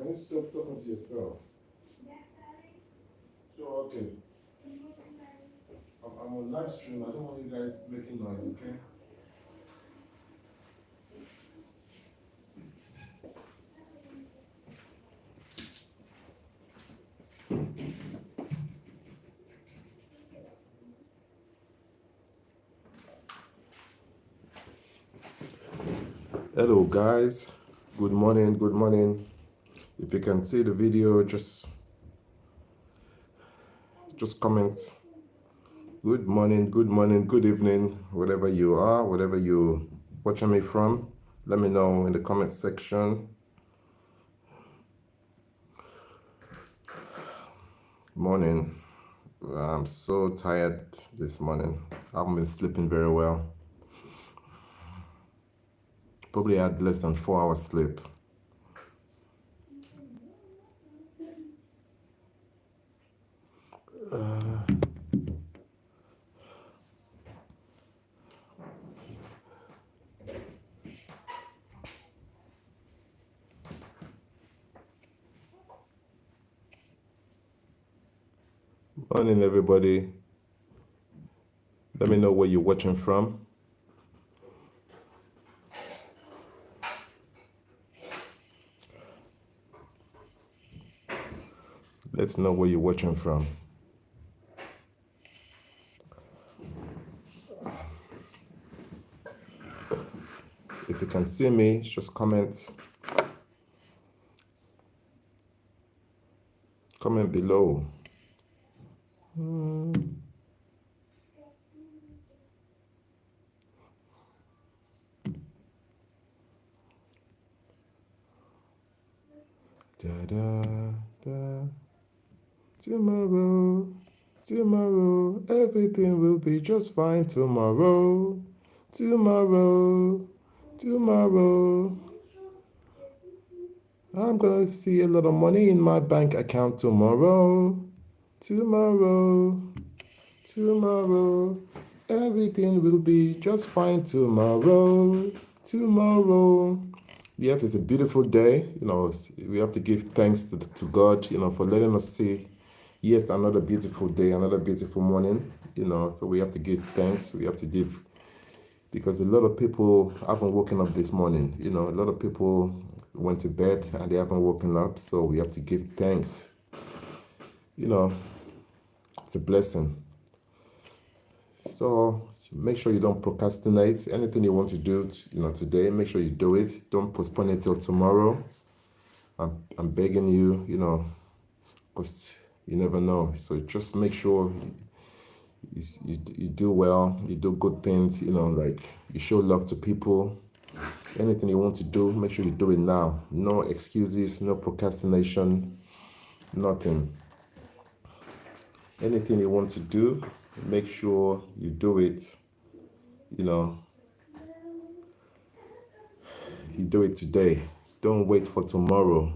you stop talking to yourself? Sure, okay. I'm on live stream. I don't want you guys making noise, okay? Hello, guys. Good morning. Good morning. If you can see the video, just comment. Good morning, good evening, wherever you are, wherever you're watching me from. Let me know in the comment section. Morning. I'm so tired this morning. I haven't been sleeping very well. Probably had less than 4 hours sleep. Morning, everybody. Let me know where you're watching from. Let's know where you're watching from. If you can see me, just comment. Comment below. Da, da, da. Tomorrow, everything will be just fine tomorrow. Tomorrow, I'm gonna see a lot of money in my bank account tomorrow. Tomorrow, everything will be just fine tomorrow. Yes, it's a beautiful day. We have to give thanks to God, for letting us see yet another beautiful day, another beautiful morning. So we have to give thanks. We have to give, because a lot of people haven't woken up this morning. A lot of people went to bed and they haven't woken up. So we have to give thanks. It's a blessing. So make sure you don't procrastinate. Anything you want to do, today, make sure you do it. Don't postpone it till tomorrow. I'm begging you, because you never know. So just make sure you do well, you do good things, like you show love to people. Anything you want to do, make sure you do it now. No excuses, no procrastination, nothing. Anything you want to do, make sure you do it, you do it today. Don't wait for tomorrow.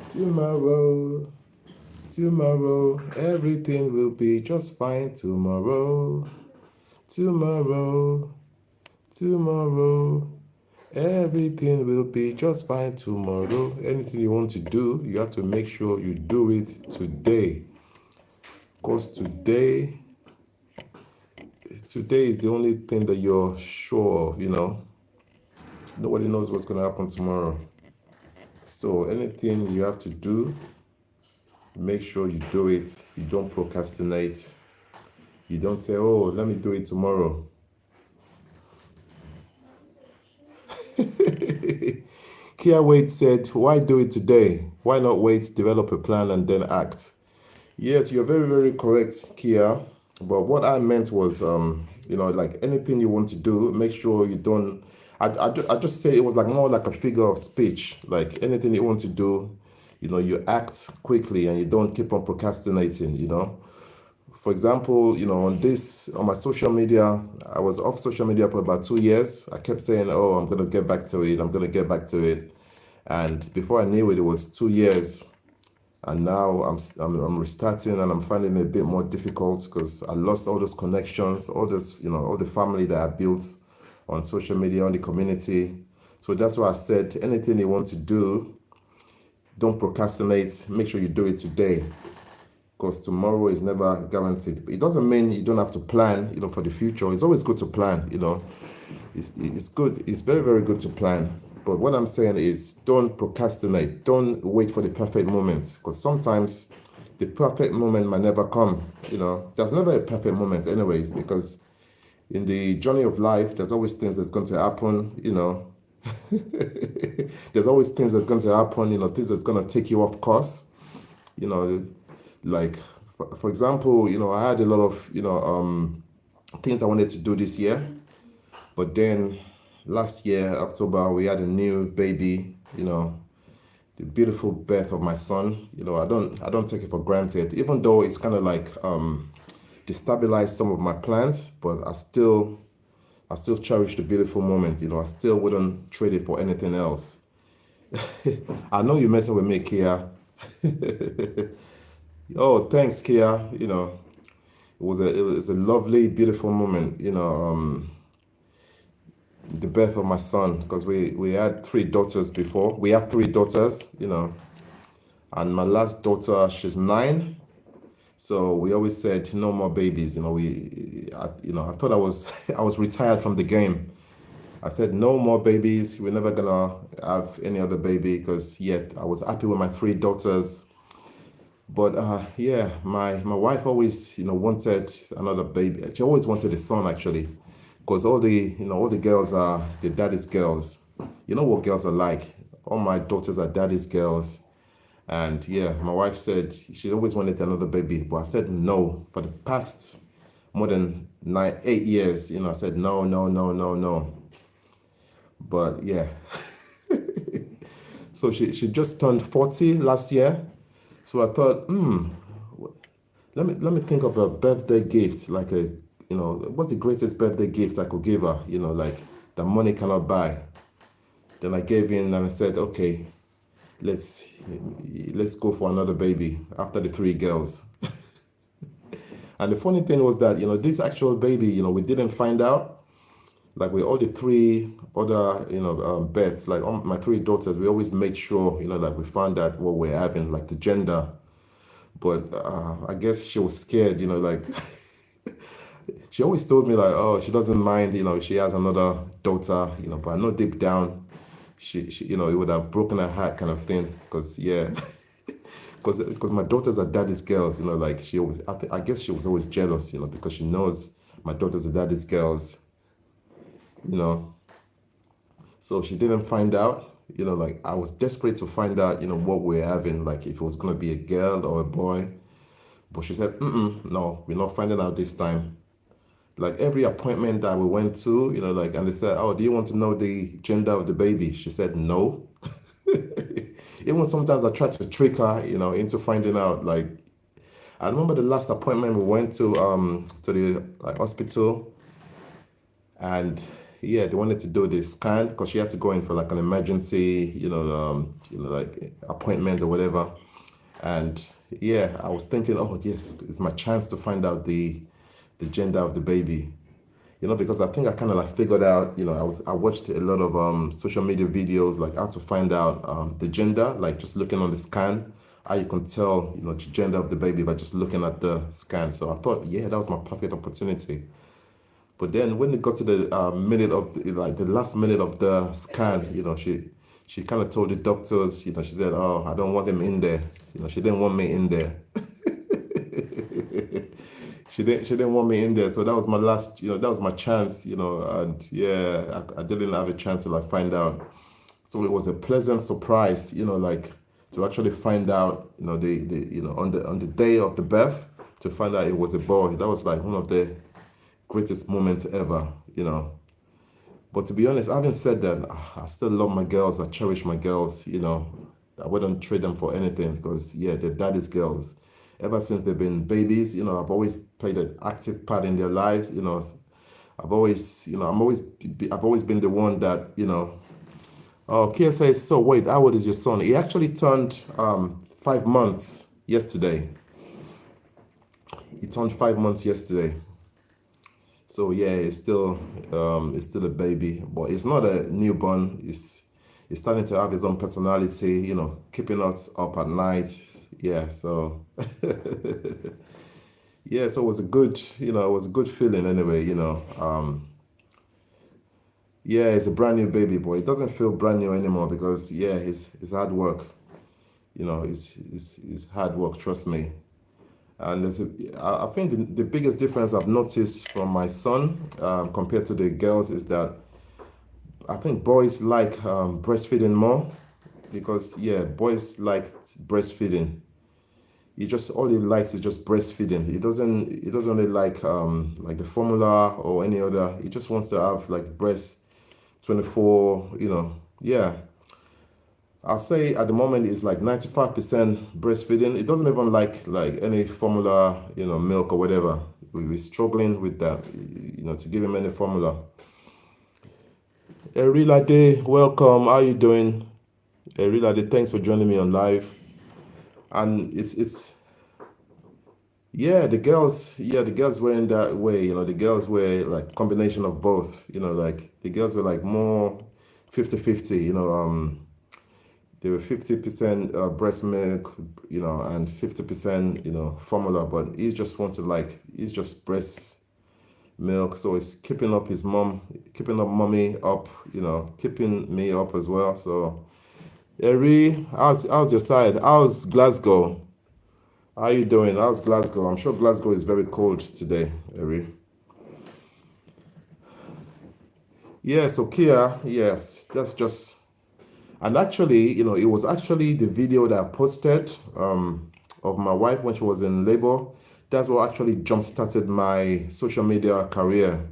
Tomorrow, everything will be just fine tomorrow. Tomorrow, everything will be just fine tomorrow. Anything you want to do, you have to make sure you do it today. Because today is the only thing that you're sure of, Nobody knows what's going to happen tomorrow. So anything you have to do, make sure you do it. You don't procrastinate. You don't say, oh, let me do it tomorrow. Kia Wade said, why do it today? Why not wait, develop a plan, and then act? Yes, you're very, very correct, Kia. But what I meant was, like anything you want to do, make sure you don't. I just say it was like more like a figure of speech. Like anything you want to do, you act quickly and you don't keep on procrastinating. For example, on my social media, I was off social media for about 2 years. I kept saying, oh, I'm gonna get back to it. And before I knew it, it was 2 years. And now I'm restarting, and I'm finding it a bit more difficult because I lost all those connections, all the family that I built on social media, on the community. So that's why I said anything you want to do, Don't procrastinate. Make sure you do it today, because tomorrow is never guaranteed. It doesn't mean you don't have to plan, for the future. It's always good to plan, It's good. It's very, very good to plan. But what I'm saying is, don't procrastinate. Don't wait for the perfect moment, because sometimes the perfect moment might never come. There's never a perfect moment, anyways, because in the journey of life, there's always things that's going to happen. There's always things that's going to happen. Things that's going to take you off course. Like for example, I had a lot of things I wanted to do this year, but then last year October we had a new baby. The beautiful birth of my son. I don't take it for granted, even though it's kind of like destabilized some of my plans, but I still cherish the beautiful moment. I still wouldn't trade it for anything else. I know you're messing with me, Kia. Oh, thanks, Kia. It was a lovely, beautiful moment. The birth of my son, because we had 3 daughters before. We have 3 daughters. And my last daughter, she's 9. So we always said no more babies. I thought I was retired from the game. I said no more babies. We're never gonna have any other baby, because I was happy with my 3 daughters. But my wife always wanted another baby. She always wanted a son, actually, because all the girls are the daddy's girls. You know what girls are like. All my daughters are daddy's girls. And my wife said she always wanted another baby, but I said no. For the past more than 8 years, I said no, no, no, no, no. But so she just turned 40 last year. So I thought, let me think of a birthday gift, like what's the greatest birthday gift I could give her, like that money cannot buy. Then I gave in and I said, okay, let's go for another baby after the 3 girls. And the funny thing was that, this actual baby, we didn't find out. Like with all the 3 other, births, like all my 3 daughters, we always made sure, like we found out what we're having, like the gender. But I guess she was scared, like she always told me like, oh, she doesn't mind, she has another daughter, but I know deep down, she it would have broken her heart, kind of thing, because because my daughters are daddy's girls, like she always, I guess she was always jealous, because she knows my daughters are daddy's girls, so she didn't find out, like I was desperate to find out, what we're having, like if it was gonna be a girl or a boy, but she said, no, we're not finding out this time. Like every appointment that we went to, like, and they said, oh, do you want to know the gender of the baby? She said no. Even sometimes I tried to trick her, into finding out. Like, I remember the last appointment we went to the hospital, and they wanted to do the scan because she had to go in for like an emergency, like appointment or whatever. And I was thinking, oh yes, it's my chance to find out the gender of the baby, because I think I kind of like figured out, I watched a lot of social media videos, like how to find out the gender, like just looking on the scan, how you can tell, the gender of the baby by just looking at the scan. So I thought, that was my perfect opportunity. But then when it got to the minute of the last minute of the scan, she kind of told the doctors, she said, oh, I don't want them in there. She didn't want me in there. She didn't want me in there. So that was my last, that was my chance, and I didn't have a chance to like find out. So it was a pleasant surprise, like to actually find out, on the day of the birth, to find out it was a boy. That was like one of the greatest moments ever, But to be honest, having said that, I still love my girls. I cherish my girls, I wouldn't trade them for anything, because they're daddy's girls. Ever since they've been babies, I've always played an active part in their lives. I've always been the one that, Oh, Kia says, so wait, how old is your son? He actually turned 5 months yesterday. He turned 5 months yesterday. So it's still a baby, but it's not a newborn. It's He's starting to have his own personality, keeping us up at night. Yeah, so yeah, so it was a good, it was a good feeling anyway, yeah, it's a brand new baby boy. It doesn't feel brand new anymore because yeah, his hard work, it's hard work, trust me. And I think the biggest difference I've noticed from my son compared to the girls is that I think boys like breastfeeding more because yeah, boys like breastfeeding. He just all he likes is just breastfeeding. He doesn't really like the formula or any other. He just wants to have like breast 24. Yeah. I'll say at the moment it's like 95% breastfeeding. It doesn't even like any formula, milk or whatever. We're struggling with that, to give him any formula. Erilade, welcome. How are you doing? Erilade, thanks for joining me on live. And it's the girls were in that way, the girls were like combination of both, like the girls were like more 50-50, they were 50% breast milk, and 50%, formula, but he just wants to he's just breast milk, so it's keeping up his mom, keeping up mommy up, keeping me up as well. So Eri, how's your side? How's Glasgow? How are you doing? How's Glasgow? I'm sure Glasgow is very cold today, Eri. Yeah, so Kia, yes, that's just, and actually, it was actually the video that I posted of my wife when she was in labor. That's what actually jump-started my social media career.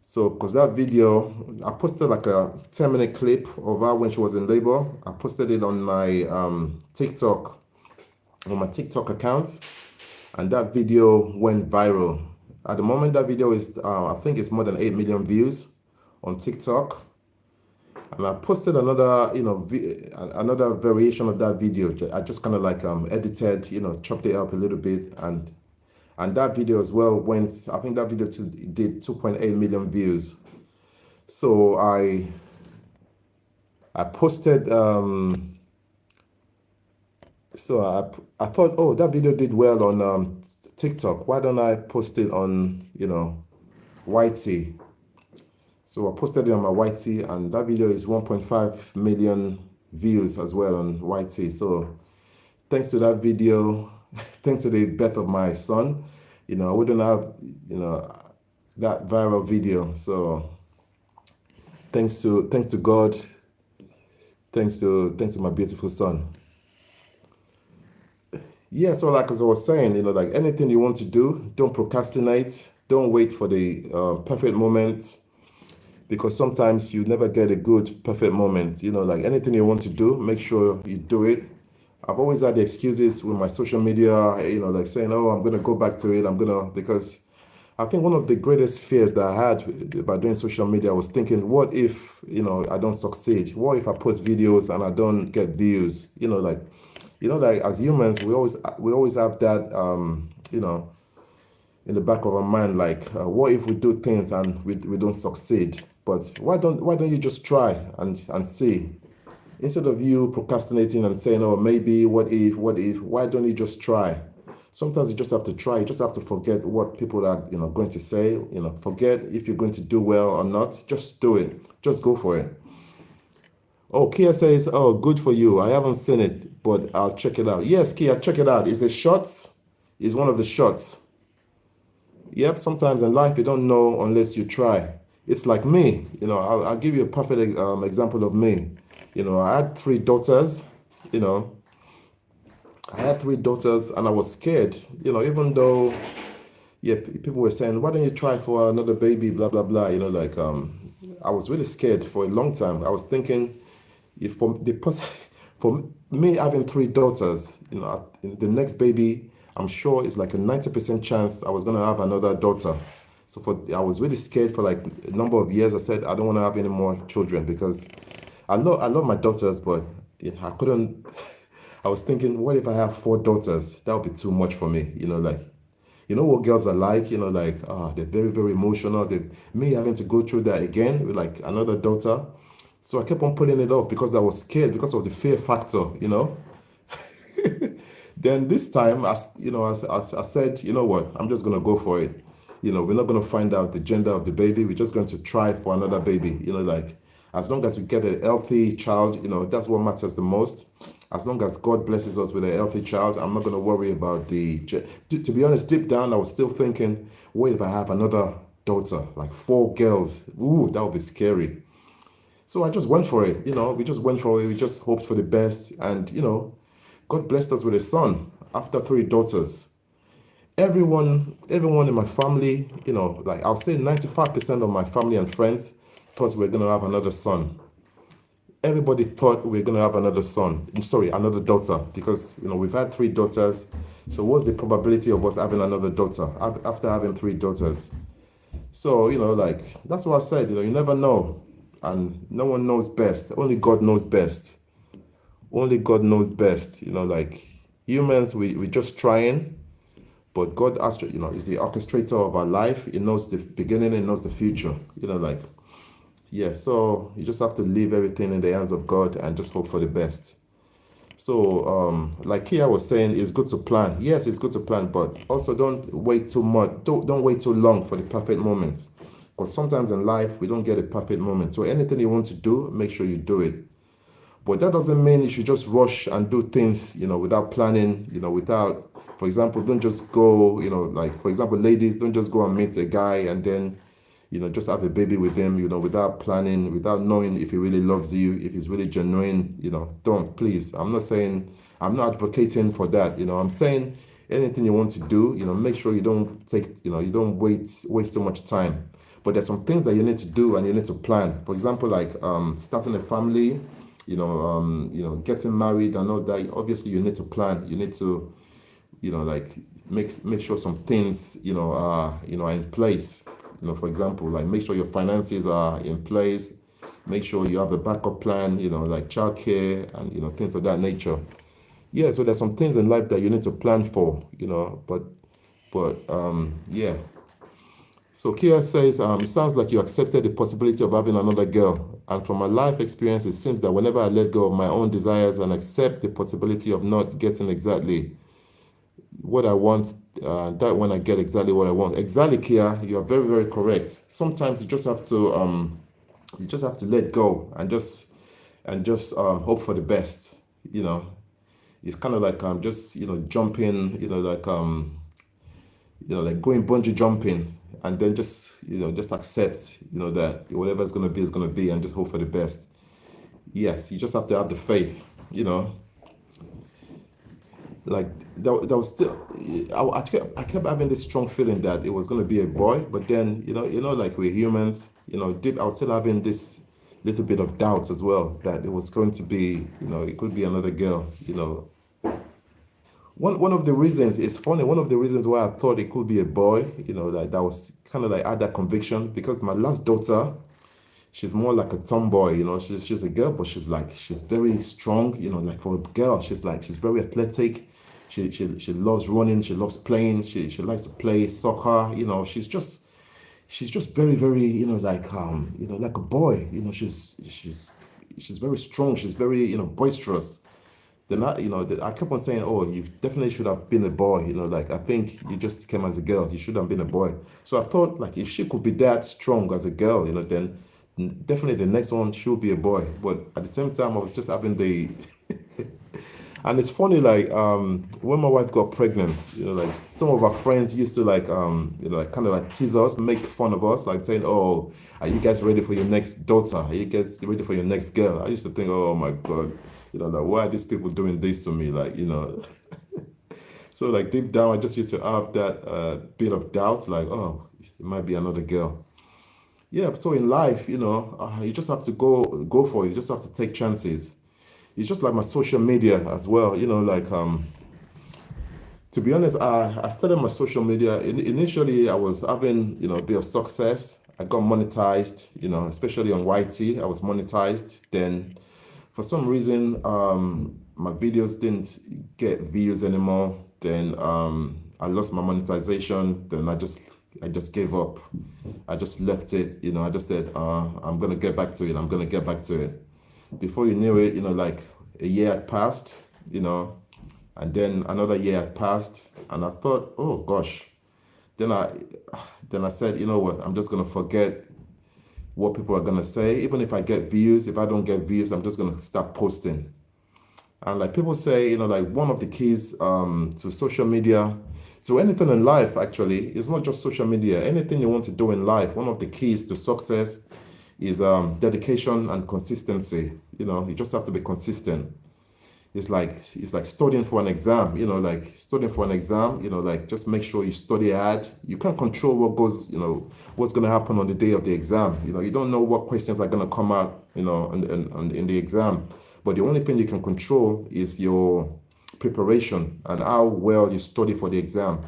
So, because that video, I posted like a 10-minute clip of her when she was in labor. I posted it on my TikTok account, and that video went viral. At the moment, that video is, I think it's more than 8 million views on TikTok. And I posted another, another variation of that video. I just kind of like edited, chopped it up a little bit, and that video as well went. I think that video did 2.8 million views. So I posted. So I thought, oh, that video did well on TikTok. Why don't I post it on YT? So I posted it on my YT, and that video is 1.5 million views as well on YT. So thanks to that video, thanks to the birth of my son, I wouldn't have, that viral video. So thanks to God, thanks to my beautiful son. Yeah, so like as I was saying, like anything you want to do, don't procrastinate. Don't wait for the perfect moment, because sometimes you never get a good perfect moment. Like anything you want to do, make sure you do it. I've always had the excuses with my social media, like saying, oh, I'm going to go back to it. Because I think one of the greatest fears that I had about doing social media, I was thinking, what if, I don't succeed? What if I post videos and I don't get views? Like as humans, we always have that, in the back of our mind, like, what if we do things and we don't succeed? But why don't you just try and see? Instead of you procrastinating and saying, oh, maybe, what if, why don't you just try? Sometimes you just have to try. You just have to forget what people are, going to say. Forget if you're going to do well or not. Just do it. Just go for it. Oh, Kia says, oh, good for you. I haven't seen it, but I'll check it out. Yes, Kia, check it out. It's a shorts. It's one of the shorts. Yep, sometimes in life you don't know unless you try. It's like me. I'll give you a perfect example of me. I had 3 daughters. I had 3 daughters, and I was scared. Even though, yeah, people were saying, why don't you try for another baby? Blah blah blah. I was really scared for a long time. I was thinking, if for me having 3 daughters, the next baby, I'm sure it's like a 90% chance I was gonna have another daughter. So I was really scared for like a number of years. I said I don't want to have any more children because I love my daughters, but I couldn't. I was thinking, what if I have 4 daughters? That would be too much for me. What girls are like. They're very very emotional. Me having to go through that again with like another daughter. So I kept on putting it off because I was scared because of the fear factor, you know. Then this time, as I said, you know what, I'm just gonna go for it. You know, we're not gonna find out the gender of the baby. We're just going to try for another baby. You know, like as long as we get a healthy child, you know, that's what matters the most. As long as God blesses us with a healthy child, I'm not gonna worry about to be honest, deep down, I was still thinking, what if I have another daughter, like 4 girls? Ooh, that would be scary. So I just went for it. You know, we just went for it. We just hoped for the best, and you know, God blessed us with a son after 3 daughters. Everyone in my family, you know, like I'll say 95% of my family and friends thought we were gonna have another son. Everybody thought we were gonna have another son. Sorry, another daughter, because you know we've had 3 daughters. So what's the probability of us having another daughter after having 3 daughters? So you know, like that's what I said. You know, you never know, and no one knows best. Only God knows best. Only God knows best. You know, like humans, we just trying, but God, you know, is the orchestrator of our life. He knows the beginning and knows the future. You know, like yeah. So you just have to leave everything in the hands of God and just hope for the best. So, like Kia was saying, it's good to plan. Yes, it's good to plan, but also don't wait too much. Don't wait too long for the perfect moment. Because sometimes in life we don't get a perfect moment. So anything you want to do, make sure you do it. But that doesn't mean you should just rush and do things, you know, without planning, you know, without, for example, don't just go, you know, like, for example, ladies, don't just go and meet a guy and then, you know, just have a baby with him, you know, without planning, without knowing if he really loves you, if he's really genuine, you know, don't, please. I'm not advocating for that, you know, I'm saying anything you want to do, you know, make sure you don't you don't waste too much time. But there's some things that you need to do and you need to plan. For example, like starting a family, getting married and all that. Obviously, you need to plan. You need to, you know, like make sure some things, are in place. You know, for example, like make sure your finances are in place. Make sure you have a backup plan. You know, like childcare and things of that nature. Yeah, so there's some things in life that you need to plan for. You know, but yeah. So Kia says, it sounds like you accepted the possibility of having another girl. And from my life experience, it seems that whenever I let go of my own desires and accept the possibility of not getting exactly what I want, that when I get exactly what I want. Exactly, Kia, you are very, very correct. Sometimes you just have to let go and just hope for the best. You know, it's kind of like just jumping, like going bungee jumping, and then just accept, that whatever is going to be, and just hope for the best. Yes, you just have to have the faith, like that was still, I kept having this strong feeling that it was going to be a boy, but then, like we're humans, deep, I was still having this little bit of doubt as well that it was going to be, it could be another girl. One of the reasons, it's funny, one of the reasons why I thought it could be a boy, that was kind of like, I had that conviction because my last daughter, she's more like a tomboy, she's a girl, but she's very strong, like for a girl, she's very athletic. She loves running, she loves playing, she likes to play soccer, she's just very, very, like a boy, she's very strong, she's very, boisterous. Then I kept on saying, oh, you definitely should have been a boy, like I think you just came as a girl, you should have been a boy. So I thought, like, if she could be that strong as a girl, then definitely the next one should be a boy. But at the same time, I was just having the and it's funny, like when my wife got pregnant, like some of our friends used to like like kind of like tease us, make fun of us, like saying, oh, are you guys ready for your next daughter? Are you guys ready for your next girl? I used to think, oh my god, like, why are these people doing this to me? Like, so like deep down, I just used to have that bit of doubt, like, oh, it might be another girl. Yeah, so in life, you just have to go for it. You just have to take chances. It's just like my social media as well, like to be honest, I started my social media. Initially, I was having, a bit of success. I got monetized, especially on YT. I was monetized. Then for some reason, my videos didn't get views anymore. Then I lost my monetization. Then I just gave up. I just left it. I just said, I'm gonna get back to it. I'm gonna get back to it. Before you knew it, like a year had passed. And then another year had passed, and I thought, oh gosh. Then I said, you know what? I'm just gonna forget what people are gonna say. Even if I get views, if I don't get views, I'm just gonna start posting. And like people say, like one of the keys to social media, to anything in life actually, it's not just social media. Anything you want to do in life, one of the keys to success is dedication and consistency. You just have to be consistent. It's like studying for an exam, like studying for an exam, like just make sure you study hard. You can't control what goes, what's going to happen on the day of the exam. You don't know what questions are going to come out, in the exam. But the only thing you can control is your preparation and how well you study for the exam.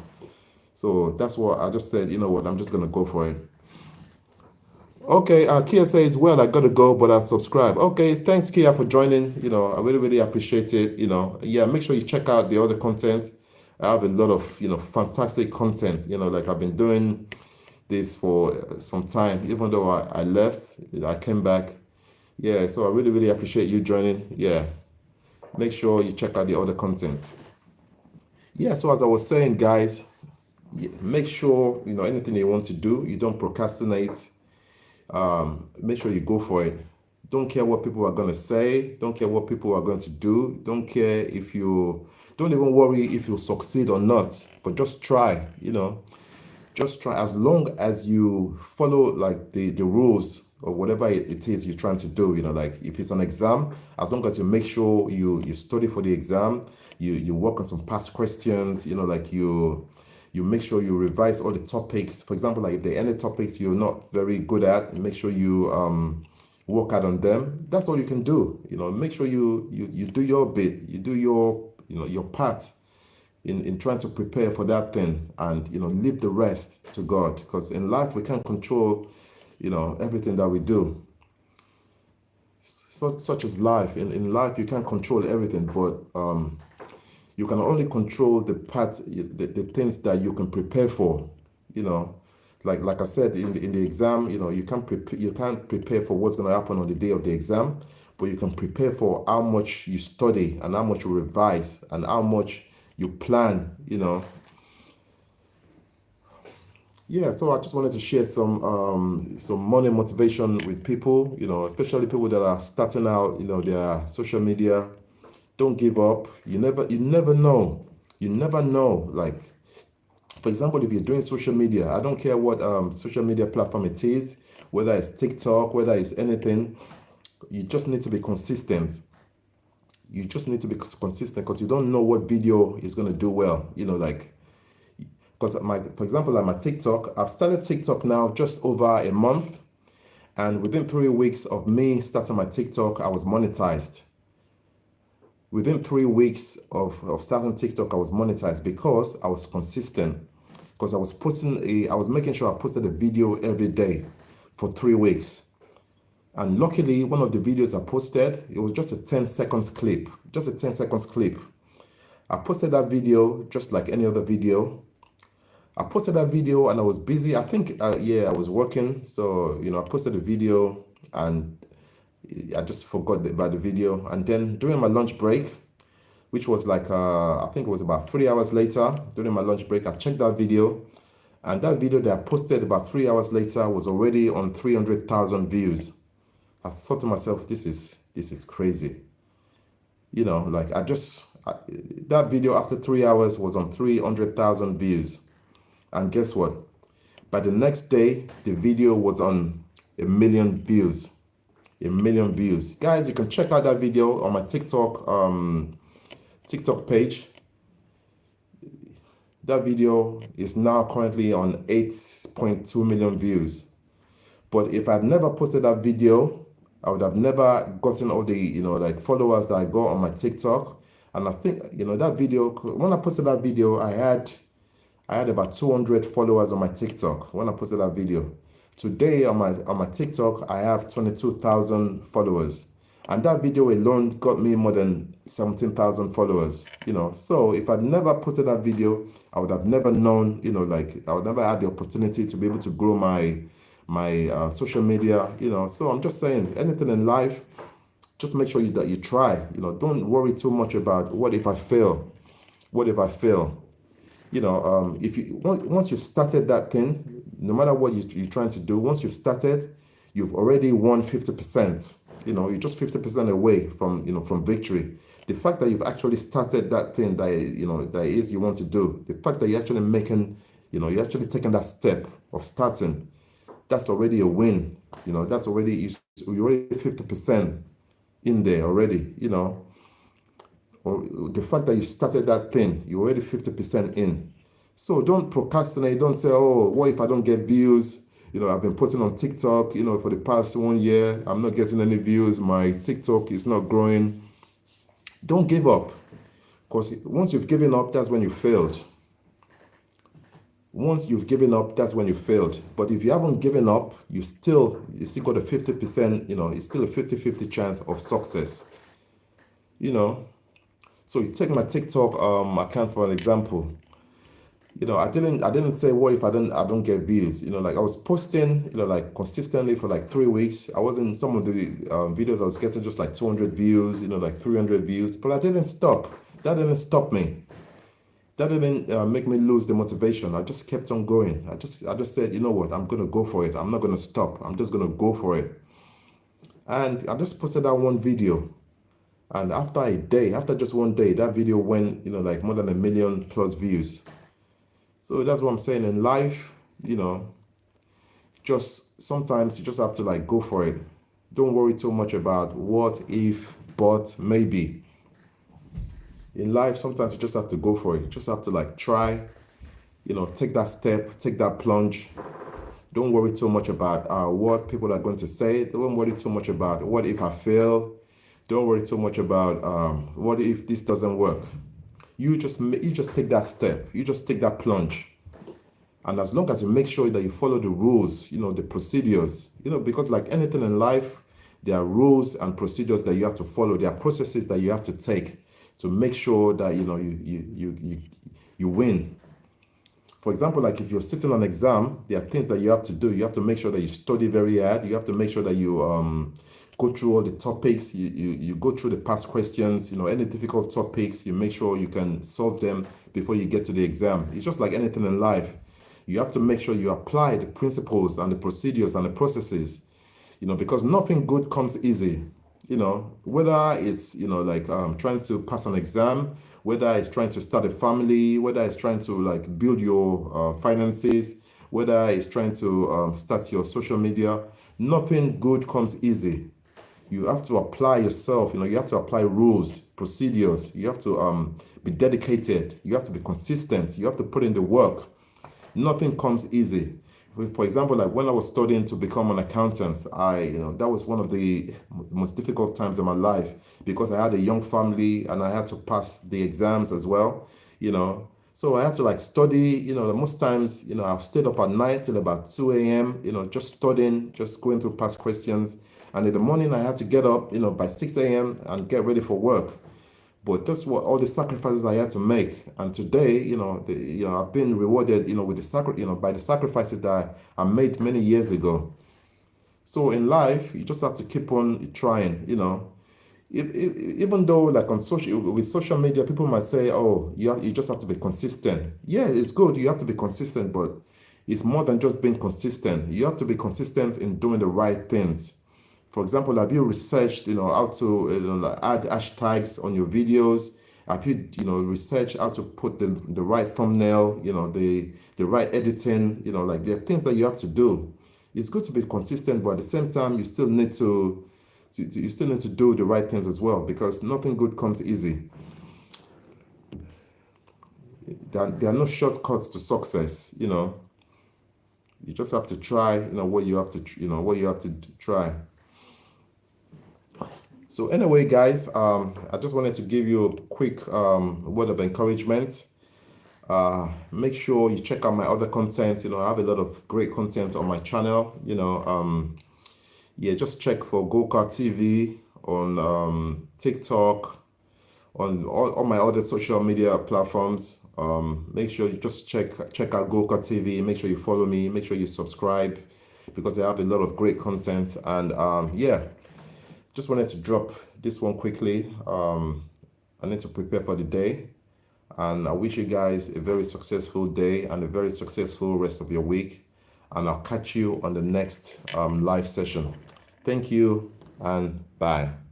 So that's what I just said, I'm just going to go for it. Okay, Kia says, well, I gotta go, but I'll subscribe. Okay, thanks, Kia, for joining. I really, really appreciate it. Yeah, make sure you check out the other content. I have a lot of, fantastic content. Like I've been doing this for some time, even though I left, I came back. Yeah, so I really, really appreciate you joining. Yeah, make sure you check out the other content. Yeah, so as I was saying, guys, make sure, anything you want to do, you don't procrastinate. Make sure you go for it. Don't care what people are going to say. Don't care what people are going to do. Don't care don't even worry if you succeed or not, but just try, just try. As long as you follow like the rules or whatever it is you're trying to do, like if it's an exam, as long as you make sure you study for the exam, you work on some past questions, like you make sure you revise all the topics. For example, like if there are any topics you're not very good at, make sure you work out on them. That's all you can do. Make sure you do your bit, you do your part in trying to prepare for that thing, and leave the rest to God. Because in life we can't control everything that we do. Such as life. In life you can't control everything, but you can only control the things that you can prepare for. Like I said in the exam, you can't prepare for what's going to happen on the day of the exam, but you can prepare for how much you study and how much you revise and how much you plan. Yeah, so I just wanted to share some money motivation with people, especially people that are starting out, their social media. Don't give up. You never know. You never know. Like, for example, if you're doing social media, I don't care what social media platform it is, whether it's TikTok, whether it's anything, you just need to be consistent. You just need to be consistent because you don't know what video is going to do well. Because for example, like my TikTok, I've started TikTok now just over a month. And within 3 weeks of me starting my TikTok, I was monetized. Within 3 weeks of starting TikTok, I was monetized because I was consistent. Because I was making sure I posted a video every day for 3 weeks. And luckily, one of the videos I posted, it was just a 10 seconds clip. Just a 10 seconds clip. I posted that video just like any other video. I posted that video and I was busy. I think, I was working. So, I posted a video and I just forgot about the video. And then during my lunch break, which was like, I think it was about 3 hours later, during my lunch break, I checked that video. And that video that I posted about 3 hours later was already on 300,000 views. I thought to myself, this is crazy. That video after 3 hours was on 300,000 views. And guess what? By the next day, the video was on 1 million views. 1 million views. Guys, you can check out that video on my TikTok page. That video is now currently on 8.2 million views. But if I'd never posted that video, I would have never gotten all the, followers that I got on my TikTok. And I think, that video, when I posted that video, I had about 200 followers on my TikTok when I posted that video. Today on my TikTok, I have 22,000 followers. And that video alone got me more than 17,000 followers, So if I'd never posted that video, I would have never known, like I would never had the opportunity to be able to grow my social media, So I'm just saying, anything in life, just make sure that you try, don't worry too much about what if I fail? What if I fail? If you once you've started that thing, no matter what you're trying to do, once you've started, you've already won 50%. You're just 50% away from victory. The fact that you've actually started that thing that is you want to do, the fact that you're actually making, you're actually taking that step of starting, that's already a win. That's already you're already 50% in there already. Or the fact that you started that thing, you're already 50% in. So don't procrastinate. Don't say, oh, what if I don't get views? I've been posting on TikTok, for the past 1 year. I'm not getting any views. My TikTok is not growing. Don't give up. Because once you've given up, that's when you failed. Once you've given up, that's when you failed. But if you haven't given up, you still got a 50%, it's still a 50-50 chance of success. So you take my TikTok account for an example. I didn't say what if I don't get views. Like I was posting, like consistently for like 3 weeks. I wasn't some of the videos I was getting just like 200 views, like 300 views. But I didn't stop. That didn't stop me. That didn't make me lose the motivation. I just kept on going. I just said, you know what? I'm gonna go for it. I'm not gonna stop. I'm just gonna go for it. And I just posted that one video. And after just 1 day, that video went, like more than 1 million plus views. So that's what I'm saying in life, just sometimes you just have to like go for it. Don't worry too much about what if, but maybe. In life, sometimes you just have to go for it. You just have to like try, take that step, take that plunge. Don't worry too much about what people are going to say. Don't worry too much about what if I fail. Don't worry too much about what if this doesn't work. You just take that step. You just take that plunge. And as long as you make sure that you follow the rules, the procedures, because like anything in life, there are rules and procedures that you have to follow. There are processes that you have to take to make sure that you win. For example, like if you're sitting on an exam, there are things that you have to do. You have to make sure that you study very hard. You have to make sure that you go through all the topics. You go through the past questions. Any difficult topics, you make sure you can solve them before you get to the exam. It's just like anything in life. You have to make sure you apply the principles and the procedures and the processes. Because nothing good comes easy. Whether it's like trying to pass an exam, whether it's trying to start a family, whether it's trying to like build your finances, whether it's trying to start your social media, nothing good comes easy. You have to apply yourself. You have to apply rules, procedures. You have to be dedicated. You have to be consistent. You have to put in the work. Nothing comes easy. For example, like when I was studying to become an accountant, that was one of the most difficult times in my life because I had a young family and I had to pass the exams as well, So I had to like study, most times, I've stayed up at night till about 2 a.m., just studying, just going through past questions. And in the morning, I had to get up, by 6 a.m. and get ready for work. But that's what all the sacrifices I had to make. And today, I've been rewarded, with by the sacrifices that I made many years ago. So in life, you just have to keep on trying, Even though like with social media, people might say, oh, you just have to be consistent. Yeah, it's good. You have to be consistent, but it's more than just being consistent. You have to be consistent in doing the right things. For example, have you researched, how to add hashtags on your videos? Have you, researched how to put the right thumbnail, the right editing, like there are things that you have to do. It's good to be consistent, but at the same time, you still need to do the right things as well because nothing good comes easy. There are no shortcuts to success, You just have to try, what you have to try. So anyway, guys, I just wanted to give you a quick word of encouragement. Make sure you check out my other content. I have a lot of great content on my channel. Just check for Go-Kart TV on TikTok, on all my other social media platforms. Make sure you just check out Goka TV. Make sure you follow me. Make sure you subscribe, because I have a lot of great content. And yeah, just wanted to drop this one quickly. I need to prepare for the day, and I wish you guys a very successful day and a very successful rest of your week. And I'll catch you on the next live session. Thank you and bye.